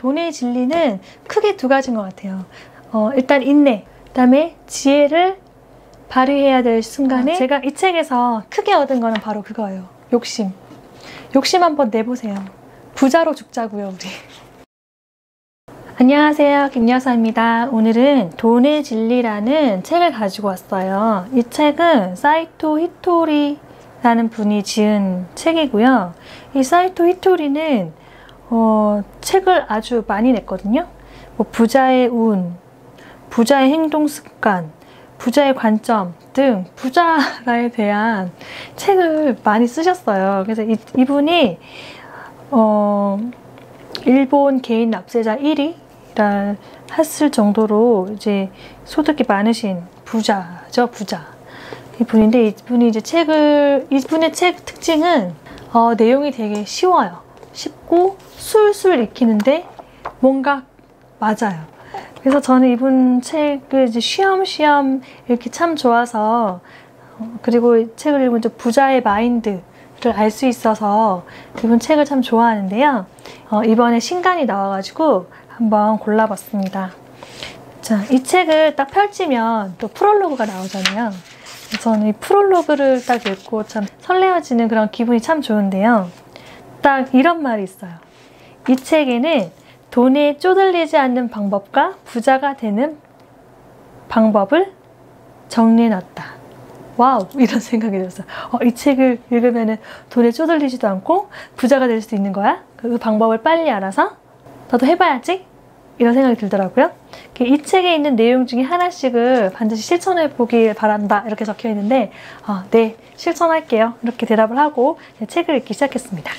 돈의 진리는 크게 두 가지인 것 같아요. 일단 인내, 그 다음에 지혜를 발휘해야 될 순간에 제가 이 책에서 크게 얻은 거는 바로 그거예요. 욕심. 욕심 한번 내보세요. 부자로 죽자고요, 우리. 안녕하세요, 김여사입니다. 오늘은 돈의 진리라는 책을 가지고 왔어요. 이 책은 사이토 히토리라는 분이 지은 책이고요. 이 사이토 히토리는 책을 아주 많이 냈거든요. 뭐 부자의 운, 부자의 행동 습관, 부자의 관점 등 부자에 대한 책을 많이 쓰셨어요. 그래서 이분이 일본 개인 납세자 1위라 했을 정도로 이제 소득이 많으신 부자죠, 부자. 이분인데 이분이 이제 이분의 책 특징은 내용이 되게 쉬워요. 쉽고 술술 읽히는데 뭔가 맞아요. 그래서 저는 이분 책을 이제 쉬엄쉬엄 읽기 참 좋아서 그리고 이 책을 읽으면 좀 부자의 마인드를 알 수 있어서 이분 책을 참 좋아하는데요. 이번에 신간이 나와가지고 한번 골라봤습니다. 자, 이 책을 딱 펼치면 또 프롤로그가 나오잖아요. 저는 이 프롤로그를 딱 읽고 참 설레어지는 그런 기분이 참 좋은데요. 딱 이런 말이 있어요. 이 책에는 돈에 쪼들리지 않는 방법과 부자가 되는 방법을 정리해놨다. 와우! 이런 생각이 들었어요. 이 책을 읽으면 돈에 쪼들리지도 않고 부자가 될 수 있는 거야? 그 방법을 빨리 알아서 나도 해봐야지? 이런 생각이 들더라고요. 이 책에 있는 내용 중에 하나씩을 반드시 실천해 보길 바란다. 이렇게 적혀 있는데 네, 실천할게요. 이렇게 대답을 하고 책을 읽기 시작했습니다.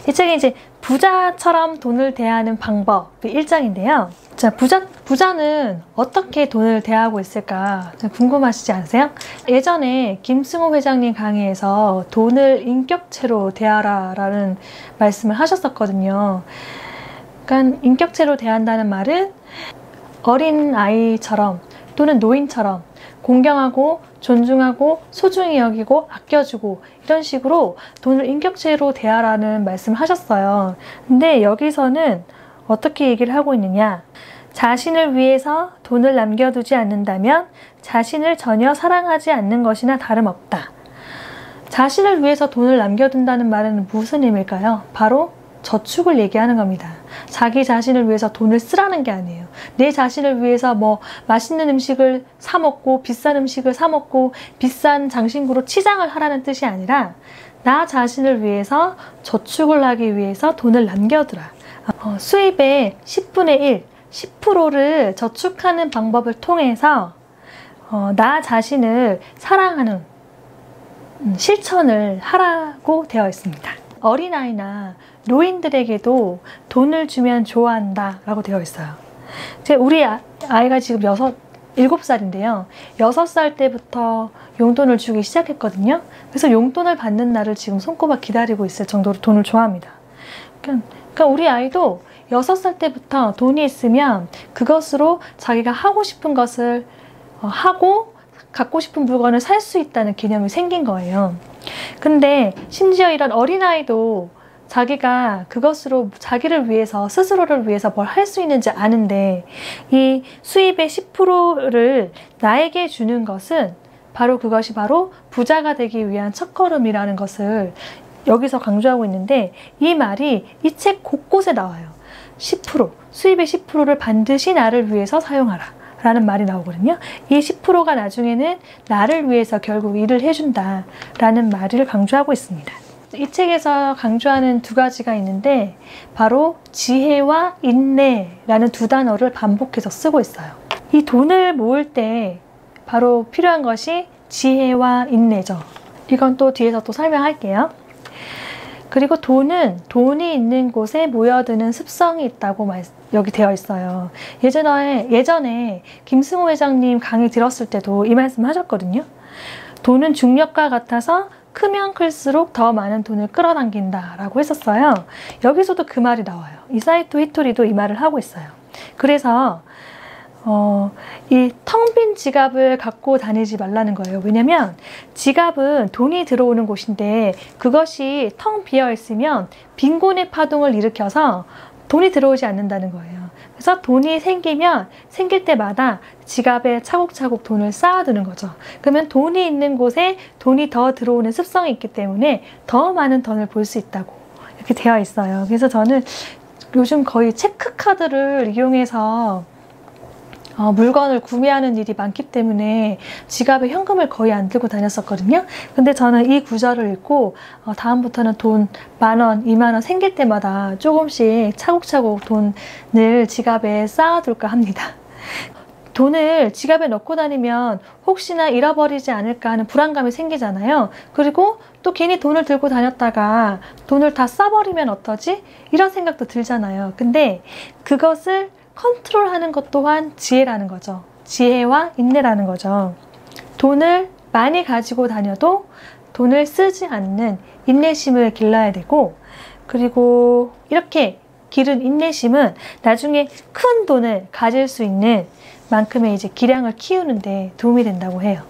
이 책이 이제 부자처럼 돈을 대하는 방법이 1장인데요. 자, 부자는 어떻게 돈을 대하고 있을까 궁금하시지 않으세요? 예전에 김승호 회장님 강의에서 돈을 인격체로 대하라 라는 말씀을 하셨었거든요. 그러니까 인격체로 대한다는 말은 어린 아이처럼 또는 노인처럼 공경하고 존중하고 소중히 여기고 아껴주고 이런 식으로 돈을 인격체로 대하라는 말씀을 하셨어요. 근데 여기서는 어떻게 얘기를 하고 있느냐? 자신을 위해서 돈을 남겨두지 않는다면 자신을 전혀 사랑하지 않는 것이나 다름없다. 자신을 위해서 돈을 남겨둔다는 말은 무슨 의미일까요? 바로 저축을 얘기하는 겁니다. 자기 자신을 위해서 돈을 쓰라는 게 아니에요. 내 자신을 위해서 뭐 맛있는 음식을 사 먹고 비싼 음식을 사 먹고 비싼 장신구로 치장을 하라는 뜻이 아니라 나 자신을 위해서 저축을 하기 위해서 돈을 남겨두라. 수입의 10분의 1, 10%를 저축하는 방법을 통해서 나 자신을 사랑하는 실천을 하라고 되어 있습니다. 어린아이나 노인들에게도 돈을 주면 좋아한다 라고 되어 있어요. 우리 아이가 지금 7살인데요. 6살 때부터 용돈을 주기 시작했거든요. 그래서 용돈을 받는 날을 지금 손꼽아 기다리고 있을 정도로 돈을 좋아합니다. 그러니까 우리 아이도 6살 때부터 돈이 있으면 그것으로 자기가 하고 싶은 것을 하고 갖고 싶은 물건을 살 수 있다는 개념이 생긴 거예요. 근데 심지어 이런 어린아이도 자기가 그것으로 자기를 위해서 스스로를 위해서 뭘 할 수 있는지 아는데 이 수입의 10%를 나에게 주는 것은 그것이 바로 부자가 되기 위한 첫걸음이라는 것을 여기서 강조하고 있는데 이 말이 이 책 곳곳에 나와요. 10%, 수입의 10%를 반드시 나를 위해서 사용하라 라는 말이 나오거든요. 이 10%가 나중에는 나를 위해서 결국 일을 해준다 라는 말을 강조하고 있습니다. 이 책에서 강조하는 두 가지가 있는데 바로 지혜와 인내라는 두 단어를 반복해서 쓰고 있어요. 이 돈을 모을 때 바로 필요한 것이 지혜와 인내죠. 이건 또 뒤에서 또 설명할게요. 그리고 돈이 있는 곳에 모여드는 습성이 있다고 여기 되어 있어요. 예전에 김승호 회장님 강의 들었을 때도 이 말씀 하셨거든요. 돈은 중력과 같아서 크면 클수록 더 많은 돈을 끌어당긴다 라고 했었어요. 여기서도 그 말이 나와요. 이 사이토 히토리도 이 말을 하고 있어요. 그래서 이 텅 빈 지갑을 갖고 다니지 말라는 거예요. 왜냐면 지갑은 돈이 들어오는 곳인데 그것이 텅 비어 있으면 빈곤의 파동을 일으켜서 돈이 들어오지 않는다는 거예요. 그래서 돈이 생길 때마다 지갑에 차곡차곡 돈을 쌓아두는 거죠. 그러면 돈이 있는 곳에 돈이 더 들어오는 습성이 있기 때문에 더 많은 돈을 벌 수 있다고 이렇게 되어 있어요. 그래서 저는 요즘 거의 체크카드를 이용해서 물건을 구매하는 일이 많기 때문에 지갑에 현금을 거의 안 들고 다녔었거든요. 근데 저는 이 구절을 읽고 다음부터는 돈 10,000원, 20,000원 생길 때마다 조금씩 차곡차곡 돈을 지갑에 쌓아둘까 합니다. 돈을 지갑에 넣고 다니면 혹시나 잃어버리지 않을까 하는 불안감이 생기잖아요. 그리고 또 괜히 돈을 들고 다녔다가 돈을 다 써버리면 어떠지? 이런 생각도 들잖아요. 근데 그것을 컨트롤하는 것 또한 지혜라는 거죠. 지혜와 인내라는 거죠. 돈을 많이 가지고 다녀도 돈을 쓰지 않는 인내심을 길러야 되고, 그리고 이렇게 기른 인내심은 나중에 큰 돈을 가질 수 있는 만큼의 이제 기량을 키우는데 도움이 된다고 해요.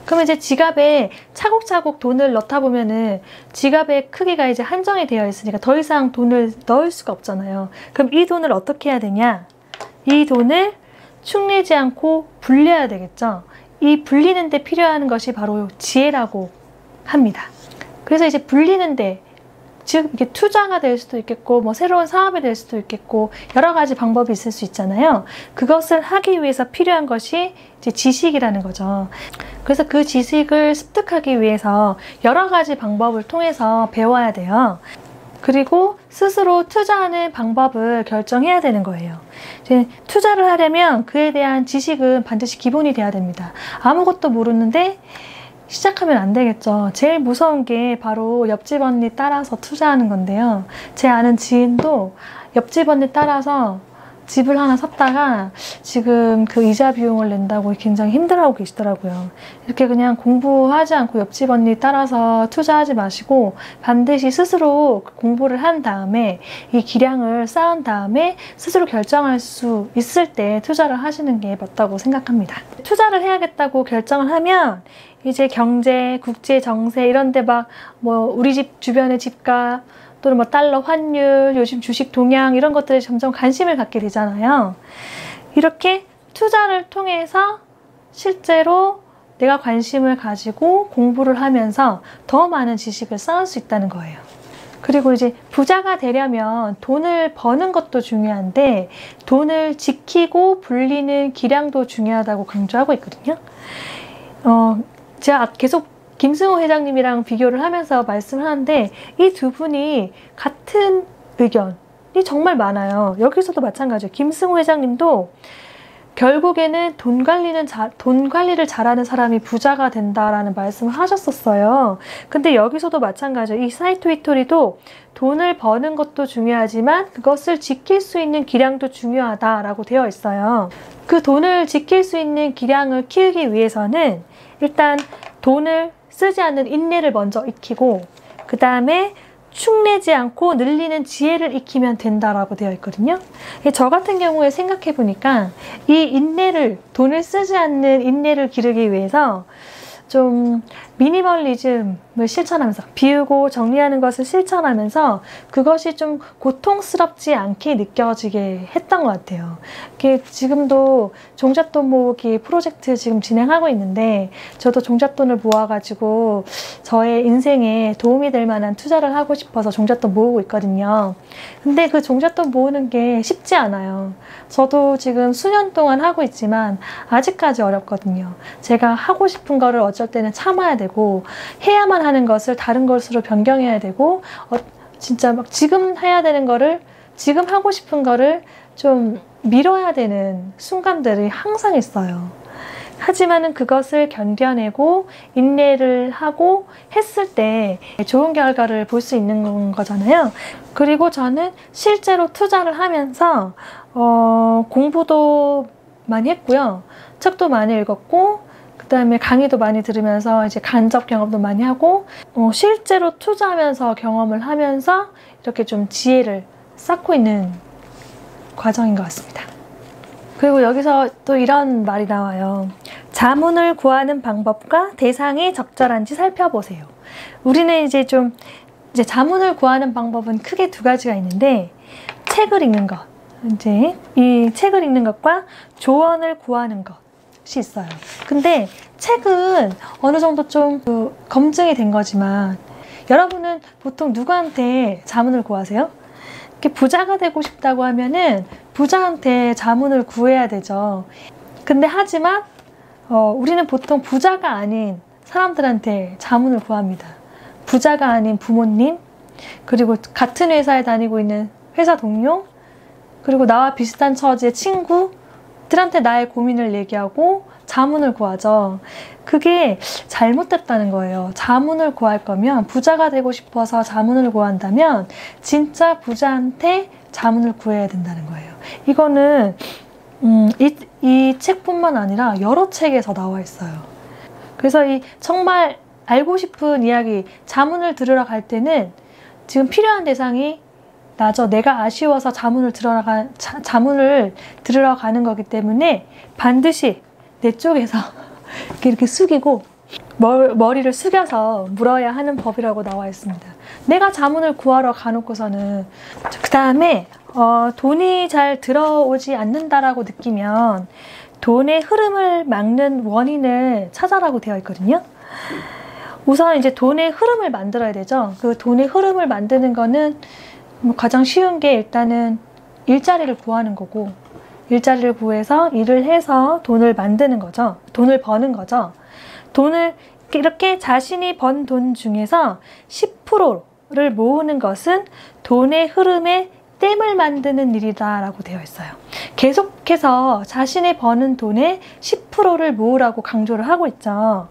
그러면 이제 지갑에 차곡차곡 돈을 넣다 보면은 지갑의 크기가 이제 한정이 되어 있으니까 더 이상 돈을 넣을 수가 없잖아요. 그럼 이 돈을 어떻게 해야 되냐? 이 돈을 축내지 않고 불려야 되겠죠. 이 불리는 데 필요한 것이 바로 지혜라고 합니다. 그래서 이제 불리는데, 즉 이게 투자가 될 수도 있겠고 뭐 새로운 사업이 될 수도 있겠고 여러 가지 방법이 있을 수 있잖아요. 그것을 하기 위해서 필요한 것이 이제 지식이라는 거죠. 그래서 그 지식을 습득하기 위해서 여러 가지 방법을 통해서 배워야 돼요. 그리고 스스로 투자하는 방법을 결정해야 되는 거예요. 이제 투자를 하려면 그에 대한 지식은 반드시 기본이 돼야 됩니다. 아무것도 모르는데 시작하면 안 되겠죠. 제일 무서운 게 바로 옆집 언니 따라서 투자하는 건데요. 제 아는 지인도 옆집 언니 따라서 집을 하나 샀다가 지금 그 이자 비용을 낸다고 굉장히 힘들어하고 계시더라고요. 이렇게 그냥 공부하지 않고 옆집 언니 따라서 투자하지 마시고 반드시 스스로 공부를 한 다음에 이 기량을 쌓은 다음에 스스로 결정할 수 있을 때 투자를 하시는 게 맞다고 생각합니다. 투자를 해야겠다고 결정을 하면 이제 경제, 국제 정세 이런 데 막 뭐 우리 집 주변의 집값 또는 뭐 달러 환율, 요즘 주식 동향 이런 것들에 점점 관심을 갖게 되잖아요. 이렇게 투자를 통해서 실제로 내가 관심을 가지고 공부를 하면서 더 많은 지식을 쌓을 수 있다는 거예요. 그리고 이제 부자가 되려면 돈을 버는 것도 중요한데 돈을 지키고 불리는 기량도 중요하다고 강조하고 있거든요. 제가 계속 김승호 회장님이랑 비교를 하면서 말씀을 하는데 이 두 분이 같은 의견이 정말 많아요. 여기서도 마찬가지예요. 김승호 회장님도 결국에는 돈 관리를 잘하는 사람이 부자가 된다라는 말씀을 하셨었어요. 근데 여기서도 마찬가지예요. 이 사이토 이토리도 돈을 버는 것도 중요하지만 그것을 지킬 수 있는 기량도 중요하다라고 되어 있어요. 그 돈을 지킬 수 있는 기량을 키우기 위해서는 일단 돈을 쓰지 않는 인내를 먼저 익히고 그 다음에 축내지 않고 늘리는 지혜를 익히면 된다라고 되어 있거든요. 저 같은 경우에 생각해 보니까 이 돈을 쓰지 않는 인내를 기르기 위해서 좀 미니멀리즘을 실천하면서 비우고 정리하는 것을 실천하면서 그것이 좀 고통스럽지 않게 느껴지게 했던 것 같아요. 지금도 종잣돈 모으기 프로젝트 지금 진행하고 있는데 저도 종잣돈을 모아가지고 저의 인생에 도움이 될 만한 투자를 하고 싶어서 종잣돈 모으고 있거든요. 근데 그 종잣돈 모으는 게 쉽지 않아요. 저도 지금 수년 동안 하고 있지만 아직까지 어렵거든요. 제가 하고 싶은 거를 어쩔 때는 참아야 되고 해야만 하는 것을 다른 것으로 변경해야 되고 진짜 막 지금 해야 되는 거를 지금 하고 싶은 거를 좀 미뤄야 되는 순간들이 항상 있어요. 하지만은 그것을 견뎌내고 인내를 하고 했을 때 좋은 결과를 볼 수 있는 거잖아요. 그리고 저는 실제로 투자를 하면서 공부도 많이 했고요. 책도 많이 읽었고 그 다음에 강의도 많이 들으면서 이제 간접 경험도 많이 하고 실제로 투자하면서 경험을 하면서 이렇게 좀 지혜를 쌓고 있는 과정인 것 같습니다. 그리고 여기서 또 이런 말이 나와요. 자문을 구하는 방법과 대상이 적절한지 살펴보세요. 우리는 이제 자문을 구하는 방법은 크게 두 가지가 있는데 책을 읽는 것, 이제 이 책을 읽는 것과 조언을 구하는 것이 있어요. 근데 책은 어느 정도 좀 검증이 된 거지만 여러분은 보통 누구한테 자문을 구하세요? 이렇게 부자가 되고 싶다고 하면은 부자한테 자문을 구해야 되죠. 근데 하지만 우리는 보통 부자가 아닌 사람들한테 자문을 구합니다. 부자가 아닌 부모님, 그리고 같은 회사에 다니고 있는 회사 동료, 그리고 나와 비슷한 처지의 친구들한테 나의 고민을 얘기하고 자문을 구하죠. 그게 잘못됐다는 거예요. 자문을 구할 거면, 부자가 되고 싶어서 자문을 구한다면 진짜 부자한테 자문을 구해야 된다는 거예요. 이거는 이 책뿐만 아니라 여러 책에서 나와 있어요. 그래서 이 정말 알고 싶은 이야기, 자문을 들으러 갈 때는 지금 필요한 대상이 나죠. 내가 아쉬워서 자문을 들으러 가는 거기 때문에 반드시 내 쪽에서 이렇게 숙이고 머리를 숙여서 물어야 하는 법이라고 나와 있습니다. 내가 자문을 구하러 가놓고서는 그 다음에 돈이 잘 들어오지 않는다라고 느끼면 돈의 흐름을 막는 원인을 찾아라고 되어 있거든요. 우선 이제 돈의 흐름을 만들어야 되죠. 그 돈의 흐름을 만드는 거는 가장 쉬운 게 일단은 일자리를 구하는 거고, 일자리를 구해서 일을 해서 돈을 만드는 거죠. 돈을 버는 거죠. 돈을 이렇게 자신이 번 돈 중에서 10%를 모으는 것은 돈의 흐름에 댐을 만드는 일이다 라고 되어 있어요. 계속해서 자신이 버는 돈의 10%를 모으라고 강조를 하고 있죠.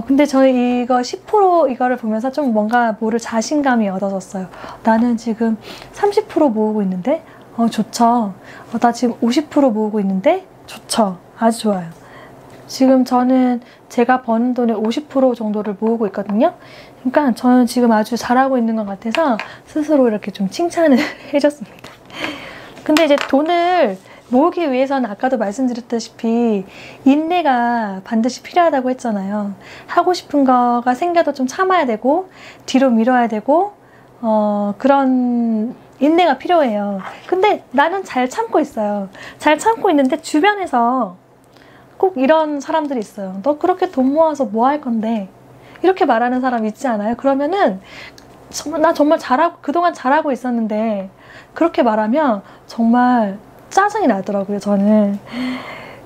근데 저는 이거 10% 이거를 보면서 좀 뭔가 모를 자신감이 얻어졌어요. 나는 지금 30% 모으고 있는데 좋죠. 나 지금 50% 모으고 있는데 좋죠. 아주 좋아요. 지금 저는 제가 버는 돈의 50% 정도를 모으고 있거든요. 그러니까 저는 지금 아주 잘하고 있는 것 같아서 스스로 이렇게 좀 칭찬을 해줬습니다. 근데 이제 돈을 모으기 위해서는 아까도 말씀드렸다시피 인내가 반드시 필요하다고 했잖아요. 하고 싶은 거가 생겨도 좀 참아야 되고 뒤로 미뤄야 되고 그런 인내가 필요해요. 근데 나는 잘 참고 있어요. 잘 참고 있는데 주변에서 꼭 이런 사람들이 있어요. 너 그렇게 돈 모아서 뭐 할 건데? 이렇게 말하는 사람 있지 않아요? 그러면은 나 정말 그동안 잘하고 있었는데 그렇게 말하면 정말 짜증이 나더라고요, 저는.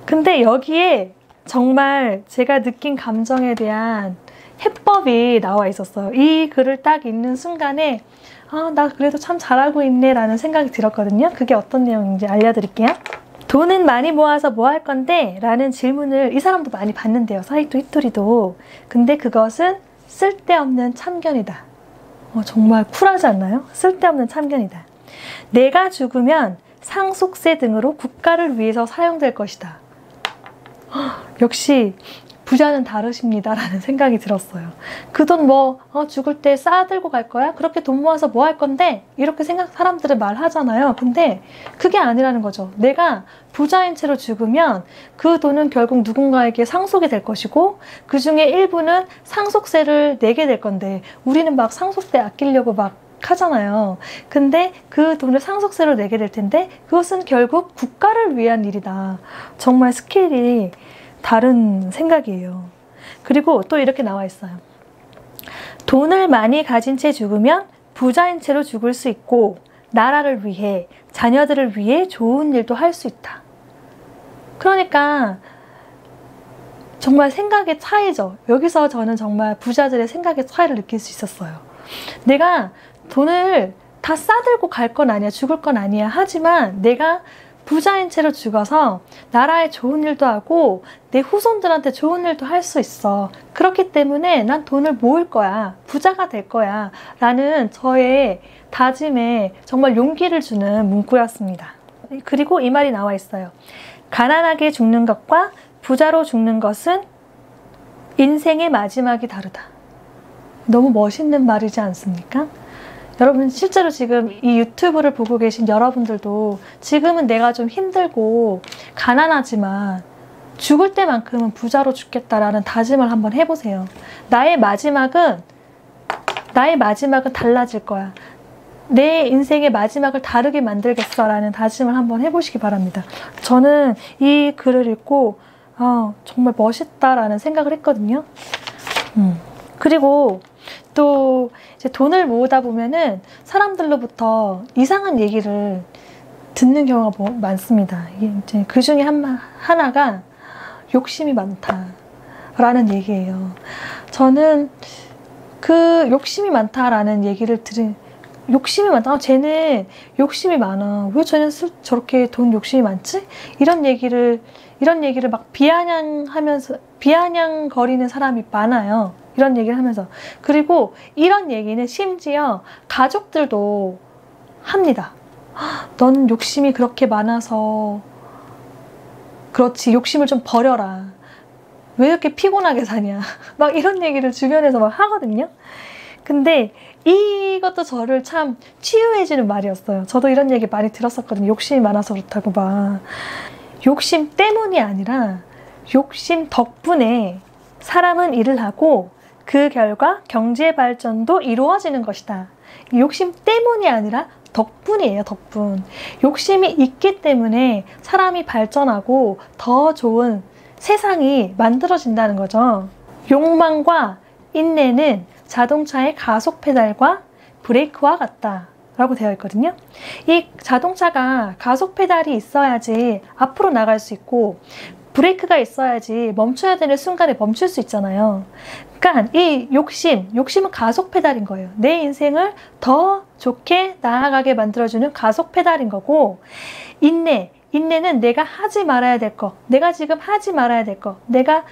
근데 여기에 정말 제가 느낀 감정에 대한 해법이 나와 있었어요. 이 글을 딱 읽는 순간에 나 그래도 참 잘하고 있네 라는 생각이 들었거든요. 그게 어떤 내용인지 알려드릴게요. 돈은 많이 모아서 뭐 할 건데? 라는 질문을 이 사람도 많이 받는데요. 사이토 히토리도. 근데 그것은 쓸데없는 참견이다. 정말 쿨하지 않나요? 쓸데없는 참견이다. 내가 죽으면 상속세 등으로 국가를 위해서 사용될 것이다. 역시 부자는 다르십니다 라는 생각이 들었어요. 그 돈 죽을 때 쌓아들고 갈 거야? 그렇게 돈 모아서 뭐 할 건데? 이렇게 사람들은 말하잖아요. 근데 그게 아니라는 거죠. 내가 부자인 채로 죽으면 그 돈은 결국 누군가에게 상속이 될 것이고 그 중에 일부는 상속세를 내게 될 건데 우리는 막 상속세 아끼려고 막 하잖아요. 근데 그 돈을 상속세로 내게 될 텐데 그것은 결국 국가를 위한 일이다. 정말 스케일이 다른 생각이에요. 그리고 또 이렇게 나와 있어요. 돈을 많이 가진 채 죽으면 부자인 채로 죽을 수 있고 나라를 위해, 자녀들을 위해 좋은 일도 할 수 있다. 그러니까 정말 생각의 차이죠. 여기서 저는 정말 부자들의 생각의 차이를 느낄 수 있었어요. 내가 돈을 다 싸들고 갈 건 아니야, 죽을 건 아니야. 하지만 내가 부자인 채로 죽어서 나라에 좋은 일도 하고 내 후손들한테 좋은 일도 할 수 있어. 그렇기 때문에 난 돈을 모을 거야. 부자가 될 거야. 라는 저의 다짐에 정말 용기를 주는 문구였습니다. 그리고 이 말이 나와 있어요. 가난하게 죽는 것과 부자로 죽는 것은 인생의 마지막이 다르다. 너무 멋있는 말이지 않습니까? 여러분 실제로 지금 이 유튜브를 보고 계신 여러분들도 지금은 내가 좀 힘들고 가난하지만 죽을 때만큼은 부자로 죽겠다라는 다짐을 한번 해보세요. 나의 마지막은 달라질 거야. 내 인생의 마지막을 다르게 만들겠어 라는 다짐을 한번 해보시기 바랍니다. 저는 이 글을 읽고 정말 멋있다라는 생각을 했거든요. 그리고 또 이제 돈을 모으다 보면은 사람들로부터 이상한 얘기를 듣는 경우가 많습니다. 이제 그 중에 하나가 욕심이 많다라는 얘기예요. 저는 그 욕심이 많다라는 얘기를 욕심이 많다. 쟤는 욕심이 많아. 왜 쟤는 저렇게 돈 욕심이 많지? 이런 얘기를 막 비아냥거리는 사람이 많아요. 이런 얘기를 하면서. 그리고 이런 얘기는 심지어 가족들도 합니다. 넌 욕심이 그렇게 많아서 그렇지. 욕심을 좀 버려라. 왜 이렇게 피곤하게 사냐. 막 이런 얘기를 주변에서 막 하거든요. 근데 이것도 저를 참 치유해주는 말이었어요. 저도 이런 얘기 많이 들었었거든요. 욕심이 많아서 그렇다고 막. 욕심 때문이 아니라 욕심 덕분에 사람은 일을 하고 그 결과 경제 발전도 이루어지는 것이다. 욕심 때문이 아니라 덕분이에요. 덕분. 욕심이 있기 때문에 사람이 발전하고 더 좋은 세상이 만들어진다는 거죠. 욕망과 인내는 자동차의 가속 페달과 브레이크와 같다 라고 되어 있거든요. 이 자동차가 가속 페달이 있어야지 앞으로 나갈 수 있고 브레이크가 있어야지 멈춰야 되는 순간에 멈출 수 있잖아요. 그러니까 이 욕심은 가속 페달인 거예요. 내 인생을 더 좋게 나아가게 만들어주는 가속 페달인 거고, 인내는 내가 하지 말아야 될 것, 내가 지금 하지 말아야 될 것, 내가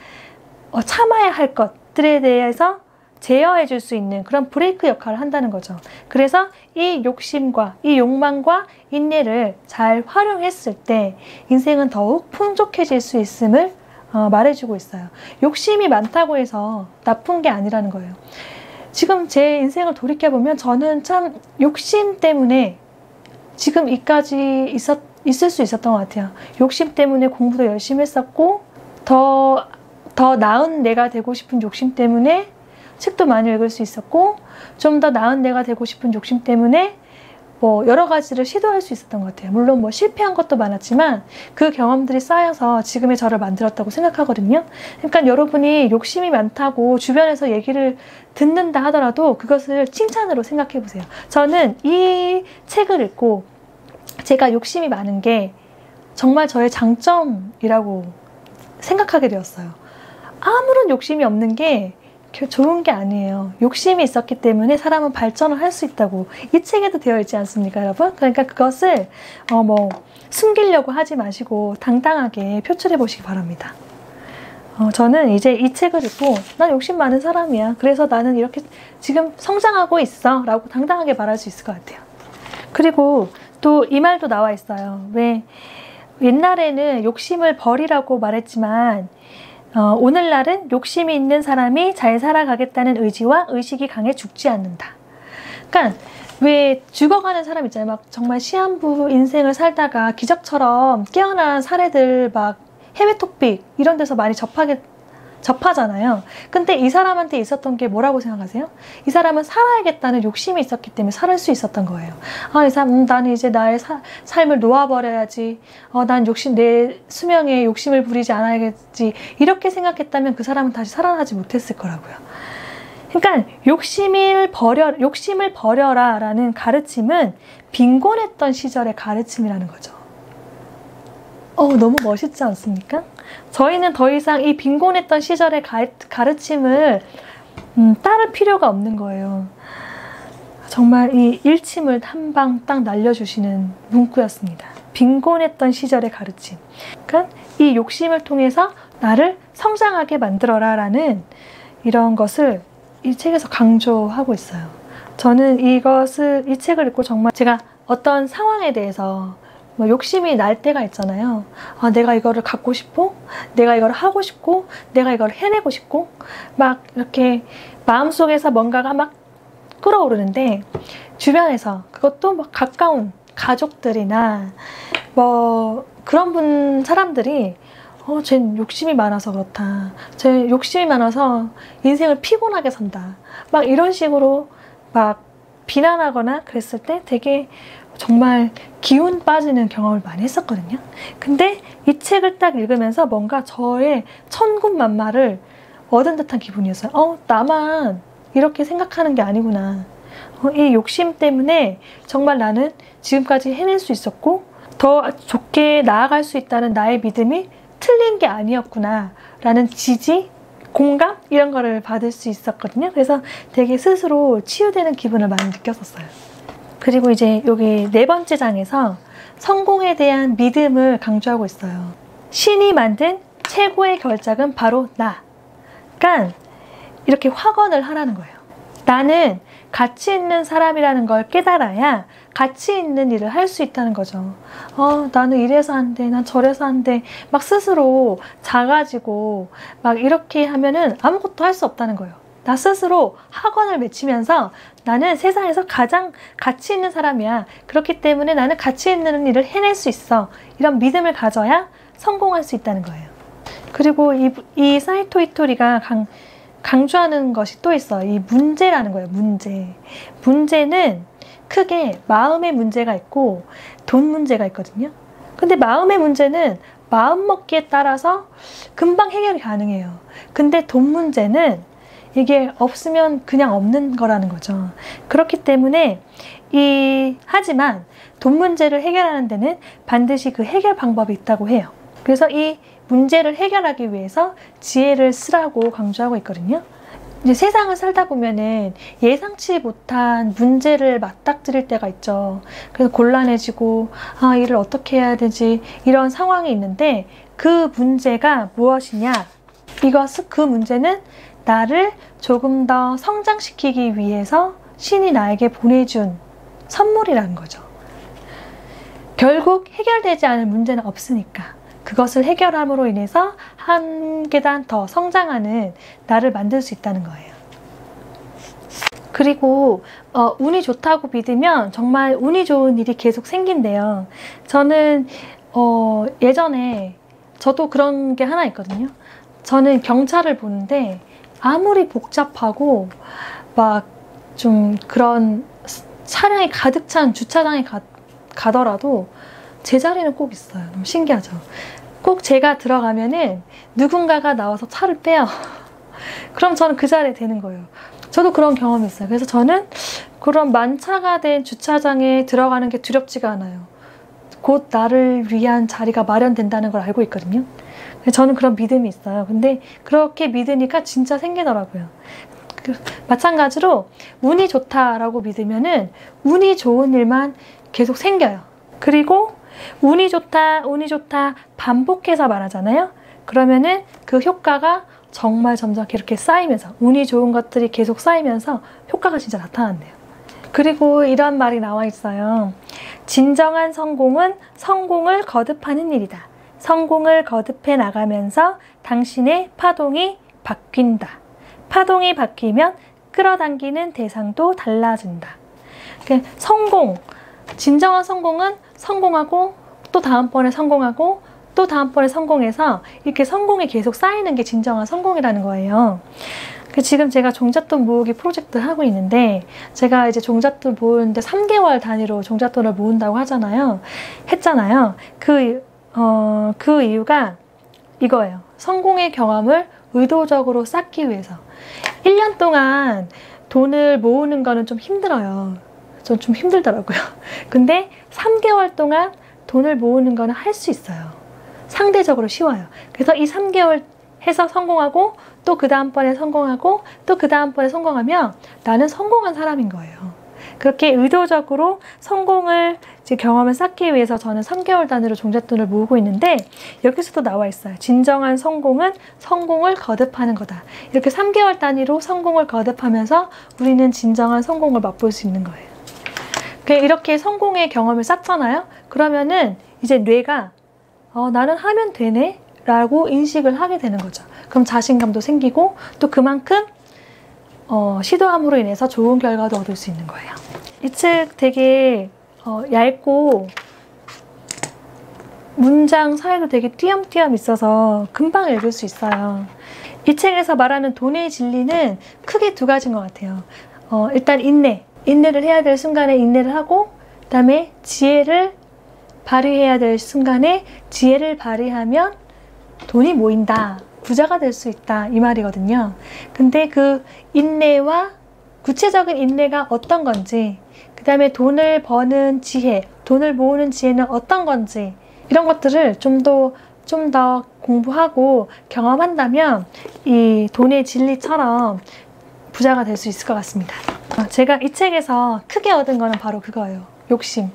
참아야 할 것들에 대해서 제어해 줄 수 있는 그런 브레이크 역할을 한다는 거죠. 그래서 이 욕심과 이 욕망과 인내를 잘 활용했을 때 인생은 더욱 풍족해질 수 있음을 말해주고 있어요. 욕심이 많다고 해서 나쁜 게 아니라는 거예요. 지금 제 인생을 돌이켜보면 저는 참 욕심 때문에 지금 이까지 있을 수 있었던 것 같아요. 욕심 때문에 공부도 열심히 했었고 더 나은 내가 되고 싶은 욕심 때문에 책도 많이 읽을 수 있었고, 좀 더 나은 내가 되고 싶은 욕심 때문에 여러 가지를 시도할 수 있었던 것 같아요. 물론 실패한 것도 많았지만 그 경험들이 쌓여서 지금의 저를 만들었다고 생각하거든요. 그러니까 여러분이 욕심이 많다고 주변에서 얘기를 듣는다 하더라도 그것을 칭찬으로 생각해 보세요. 저는 이 책을 읽고 제가 욕심이 많은 게 정말 저의 장점이라고 생각하게 되었어요. 아무런 욕심이 없는 게 좋은 게 아니에요. 욕심이 있었기 때문에 사람은 발전을 할 수 있다고 이 책에도 되어 있지 않습니까, 여러분? 그러니까 그것을 숨기려고 하지 마시고 당당하게 표출해 보시기 바랍니다. 저는 이제 이 책을 읽고 난 욕심 많은 사람이야. 그래서 나는 이렇게 지금 성장하고 있어 라고 당당하게 말할 수 있을 것 같아요. 그리고 또 이 말도 나와 있어요. 왜 옛날에는 욕심을 버리라고 말했지만 오늘날은 욕심이 있는 사람이 잘 살아가겠다는 의지와 의식이 강해 죽지 않는다. 그러니까 왜 죽어가는 사람 있잖아요. 막 정말 시한부 인생을 살다가 기적처럼 깨어난 사례들 막 해외 토픽 이런 데서 많이 접하잖아요. 근데 이 사람한테 있었던 게 뭐라고 생각하세요? 이 사람은 살아야겠다는 욕심이 있었기 때문에 살 수 있었던 거예요. 이 사람 나는 이제 나의 삶을 놓아버려야지. 난 내 수명에 욕심을 부리지 않아야겠지. 이렇게 생각했다면 그 사람은 다시 살아나지 못했을 거라고요. 그러니까 욕심을 버려라 라는 가르침은 빈곤했던 시절의 가르침이라는 거죠. 너무 멋있지 않습니까? 저희는 더 이상 이 빈곤했던 시절의 가르침을 따를 필요가 없는 거예요. 정말 이 일침을 한 방 딱 날려주시는 문구였습니다. 빈곤했던 시절의 가르침. 그러니까 이 욕심을 통해서 나를 성장하게 만들어라 라는 이런 것을 이 책에서 강조하고 있어요. 저는 이 책을 읽고 정말 제가 어떤 상황에 대해서 욕심이 날 때가 있잖아요. 내가 이거를 갖고 싶고, 내가 이걸 하고 싶고, 내가 이걸 해내고 싶고, 막 이렇게 마음속에서 뭔가가 막 끌어오르는데 주변에서 그것도 막 가까운 가족들이나 그런 사람들이 쟨 욕심이 많아서 그렇다. 쟨 욕심이 많아서 인생을 피곤하게 산다. 막 이런 식으로 막 비난하거나 그랬을 때 되게 정말 기운 빠지는 경험을 많이 했었거든요. 근데 이 책을 딱 읽으면서 뭔가 저의 천군만마를 얻은 듯한 기분이었어요. 나만 이렇게 생각하는 게 아니구나. 이 욕심 때문에 정말 나는 지금까지 해낼 수 있었고 더 좋게 나아갈 수 있다는 나의 믿음이 틀린 게 아니었구나 라는 지지, 공감 이런 거를 받을 수 있었거든요. 그래서 되게 스스로 치유되는 기분을 많이 느꼈었어요. 그리고 이제 여기 4번째 장에서 성공에 대한 믿음을 강조하고 있어요. 신이 만든 최고의 결작은 바로 나. 그러니까 이렇게 확언을 하라는 거예요. 나는 가치 있는 사람이라는 걸 깨달아야 가치 있는 일을 할 수 있다는 거죠. 나는 이래서 안 돼, 난 저래서 안 돼, 막 스스로 작아지고 막 이렇게 하면은 아무것도 할 수 없다는 거예요. 나 스스로 학원을 맺히면서 나는 세상에서 가장 가치 있는 사람이야. 그렇기 때문에 나는 가치 있는 일을 해낼 수 있어. 이런 믿음을 가져야 성공할 수 있다는 거예요. 그리고 이 사이토 이토리가 강조하는 것이 또 있어요. 이 문제라는 거예요. 문제는 크게 마음의 문제가 있고 돈 문제가 있거든요. 근데 마음의 문제는 마음먹기에 따라서 금방 해결이 가능해요. 근데 돈 문제는 이게 없으면 그냥 없는 거라는 거죠. 그렇기 때문에 하지만 돈 문제를 해결하는 데는 반드시 그 해결 방법이 있다고 해요. 그래서 이 문제를 해결하기 위해서 지혜를 쓰라고 강조하고 있거든요. 이제 세상을 살다 보면은 예상치 못한 문제를 맞닥뜨릴 때가 있죠. 그래서 곤란해지고 일을 어떻게 해야 되지 이런 상황이 있는데 그 문제가 무엇이냐? 그 문제는 나를 조금 더 성장시키기 위해서 신이 나에게 보내준 선물이라는 거죠. 결국 해결되지 않을 문제는 없으니까 그것을 해결함으로 인해서 한 계단 더 성장하는 나를 만들 수 있다는 거예요. 그리고 운이 좋다고 믿으면 정말 운이 좋은 일이 계속 생긴대요. 저는 예전에 저도 그런 게 하나 있거든요. 저는 경차를 보는데 아무리 복잡하고 막 좀 그런 차량이 가득 찬 주차장에 가더라도 제 자리는 꼭 있어요. 너무 신기하죠. 꼭 제가 들어가면은 누군가가 나와서 차를 빼요. 그럼 저는 그 자리에 되는 거예요. 저도 그런 경험이 있어요. 그래서 저는 그런 만차가 된 주차장에 들어가는 게 두렵지가 않아요. 곧 나를 위한 자리가 마련된다는 걸 알고 있거든요. 저는 그런 믿음이 있어요. 근데 그렇게 믿으니까 진짜 생기더라고요. 마찬가지로 운이 좋다라고 믿으면은 운이 좋은 일만 계속 생겨요. 그리고 운이 좋다 반복해서 말하잖아요. 그러면은 그 효과가 정말 점점 이렇게 쌓이면서 운이 좋은 것들이 계속 쌓이면서 효과가 진짜 나타난대요. 그리고 이런 말이 나와 있어요. 진정한 성공은 성공을 거듭하는 일이다. 성공을 거듭해 나가면서 당신의 파동이 바뀐다. 파동이 바뀌면 끌어당기는 대상도 달라진다. 진정한 성공은 성공하고 또 다음번에 성공하고 또 다음번에 성공해서 이렇게 성공이 계속 쌓이는 게 진정한 성공이라는 거예요. 지금 제가 종잣돈 모으기 프로젝트를 하고 있는데 제가 이제 종잣돈 모으는데 3개월 단위로 종잣돈을 모은다고 했잖아요. 그 이유가 이거예요. 성공의 경험을 의도적으로 쌓기 위해서. 1년 동안 돈을 모으는 거는 좀 힘들어요. 전 좀 힘들더라고요. 근데 3개월 동안 돈을 모으는 거는 할 수 있어요. 상대적으로 쉬워요. 그래서 이 3개월 해서 성공하고 또 그 다음번에 성공하고 또 그 다음번에 성공하면 나는 성공한 사람인 거예요. 그렇게 의도적으로 성공을 경험을 쌓기 위해서 저는 3개월 단위로 종잣돈을 모으고 있는데 여기서도 나와 있어요. 진정한 성공은 성공을 거듭하는 거다. 이렇게 3개월 단위로 성공을 거듭하면서 우리는 진정한 성공을 맛볼 수 있는 거예요. 이렇게 성공의 경험을 쌓잖아요. 그러면은 이제 뇌가 나는 하면 되네 라고 인식을 하게 되는 거죠. 그럼 자신감도 생기고 또 그만큼 시도함으로 인해서 좋은 결과도 얻을 수 있는 거예요. 이 책 되게 얇고 문장 사이도 되게 띄엄띄엄 있어서 금방 읽을 수 있어요. 이 책에서 말하는 돈의 진리는 크게 2가지인 것 같아요. 일단 인내. 인내를 해야 될 순간에 인내를 하고, 그 다음에 지혜를 발휘해야 될 순간에 지혜를 발휘하면 돈이 모인다. 부자가 될 수 있다. 이 말이거든요. 근데 그 인내와 구체적인 인내가 어떤 건지, 그 다음에 돈을 버는 지혜, 돈을 모으는 지혜는 어떤 건지, 이런 것들을 좀 더 공부하고 경험한다면 이 돈의 진리처럼 부자가 될 수 있을 것 같습니다. 제가 이 책에서 크게 얻은 거는 바로 그거예요. 욕심.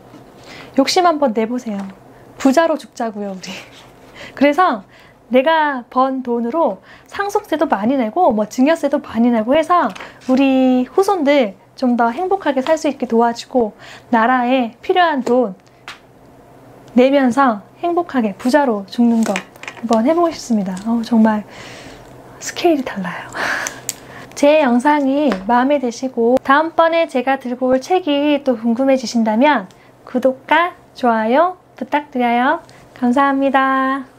욕심 한번 내보세요. 부자로 죽자고요, 우리. 그래서 내가 번 돈으로 상속세도 많이 내고 뭐 증여세도 많이 내고 해서 우리 후손들 좀 더 행복하게 살 수 있게 도와주고, 나라에 필요한 돈 내면서 행복하게 부자로 죽는 거 한번 해보고 싶습니다. 정말 스케일이 달라요. 제 영상이 마음에 드시고 다음번에 제가 들고 올 책이 또 궁금해지신다면 구독과 좋아요 부탁드려요. 감사합니다.